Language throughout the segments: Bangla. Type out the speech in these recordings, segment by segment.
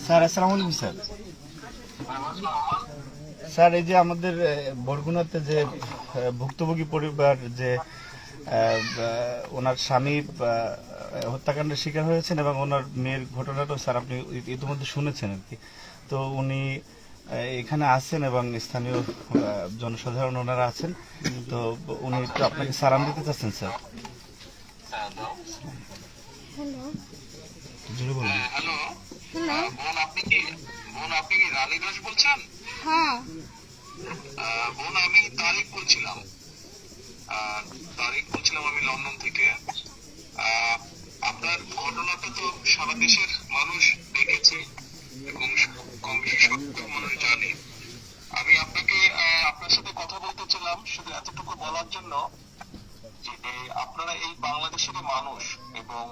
স্যার আসসালামু আলাইকুম স্যার। স্যার এই যে আমাদের বরগুনাতে যে ভুক্তভোগী পরিবার যে ওনার স্বামী হত্যাকাণ্ডের শিকার হয়েছেন এবং ওনার মেয়ের ঘটনাটাও স্যার আপনি ইতিমধ্যে শুনেছেন আর কি। তো উনি এখানে আছেন এবং স্থানীয় জনসাধারণ ওনারা আছেন। তো উনি একটু আপনাকে সালাম দিতে চাচ্ছেন স্যার। হ্যালো জুড়ে বলুন। হ্যালো হ্যালো বোন আপনি কি রানী দাস বলছেন? হ্যাঁ বোন আমি তারিক বলছিলাম আমি লন্ডন থেকে। আপনার ঘটনাটা তো সারা দেশের মানুষ দেখেছে এবং কম বেশি সত্য মানুষ জানে। আমি আপনার সাথে কথা বলতে চাইলাম শুধু এতটুকু বলার জন্য যে আপনারা এই বাংলাদেশের মানুষ এবং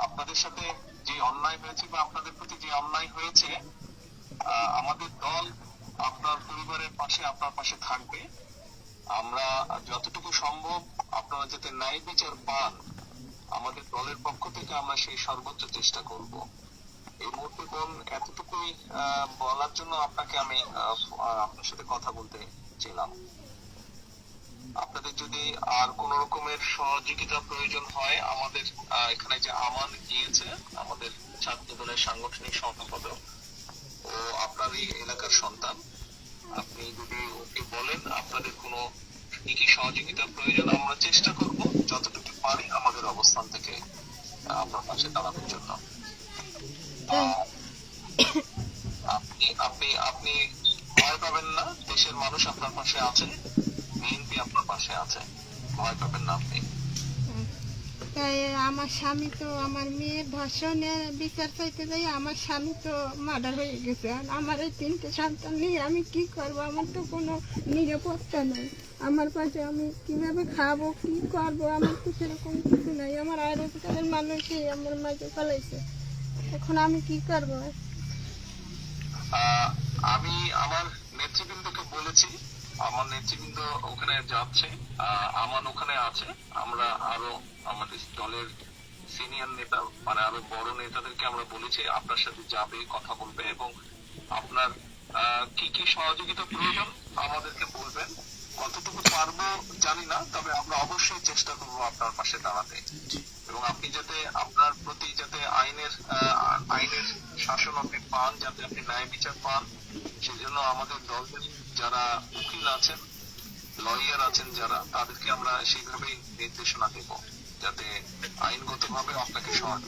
আপনাদের সাথে যে অন্যায় হয়েছে বা আপনাদের প্রতি যে অন্যায় হয়েছে, আমাদের দল আপনার পরিবারের পাশে আপনার পাশে থাকবে। আমরা যতটুকু সম্ভব আপনারা যাতে ন্যায় বিচার পান, আমাদের দলের পক্ষ থেকে আমরা সেই সর্বোচ্চ চেষ্টা করব। এই মুহূর্তে কোন এতটুকুই বলার জন্য আপনাকে আমি আপনার সাথে কথা বলতে ছিলাম। আপনাদের যদি আর কোন রকমের সহযোগিতা প্রয়োজন হয়, আমাদের এখানে যে আমান গিয়েছে, আমাদের ছাত্র দলের সাংগঠনিক সম্পাদক, ও আপনারই এলাকার সন্তান। আপনি যদি ওকে বলেন আপনাদের কোনো কি সহযোগিতা প্রয়োজন, আমরা চেষ্টা করব যতটুকু পারি আমাদের অবস্থান থেকে আপনার পাশে দাঁড়ানোর জন্য। আপনি আপনি আপনি ভয় পাবেন না, দেশের মানুষ আপনার পাশে আছে, বিএনপি আপনার পাশে আছে, ভয় পাবেন না আপনি। তাই আমার স্বামী তো আমার মেয়ের ধর্ষণের বিচার চাইতে যাই আমার স্বামী তো মার্ডার হয়ে গেছে। আর আমার এই 3টে সন্তান নিয়ে আমি কি করব? আমার তো কোনো নিরাপত্তা নেই। আমার পাশে আমি কিভাবে খাবো, কি করব? আমার তো সেরকম কিছু নাই। আমার আর রোজগারের মানুষই আমার মাঝে ফেলাইছে। এখন আমি কি করব? আমি আমার নেতৃবৃন্দকে বলেছি, আমার নেতৃবৃন্দ ওখানে যাচ্ছে, আমান ওখানে আছে। আমরা আরো আমাদের দলের সিনিয়র নেতা মানে আরো বড় নেতাদেরকে আমরা বলেছি আপনার সাথে যাবে, কথা বলবে এবং আপনার কি সহযোগিতা প্রয়োজন আমাদেরকে বলবেন। কতটুকু পারবো জানি না, তবে আমরা অবশ্যই চেষ্টা করবো আপনার পাশে দাঁড়াতে এবং আপনি যাতে আপনার প্রতি যাতে আইনের শাসন আপনি পান, যাতে আপনি ন্যায় বিচার পান, সেজন্য আমাদের দলের যারা উকিল আছেন, লয়ার আছেন যারা, তাদেরকে আমরা সেইভাবেই নির্দেশনা দেব যাতে আইনগতভাবে আপনাকে সহযোগিতা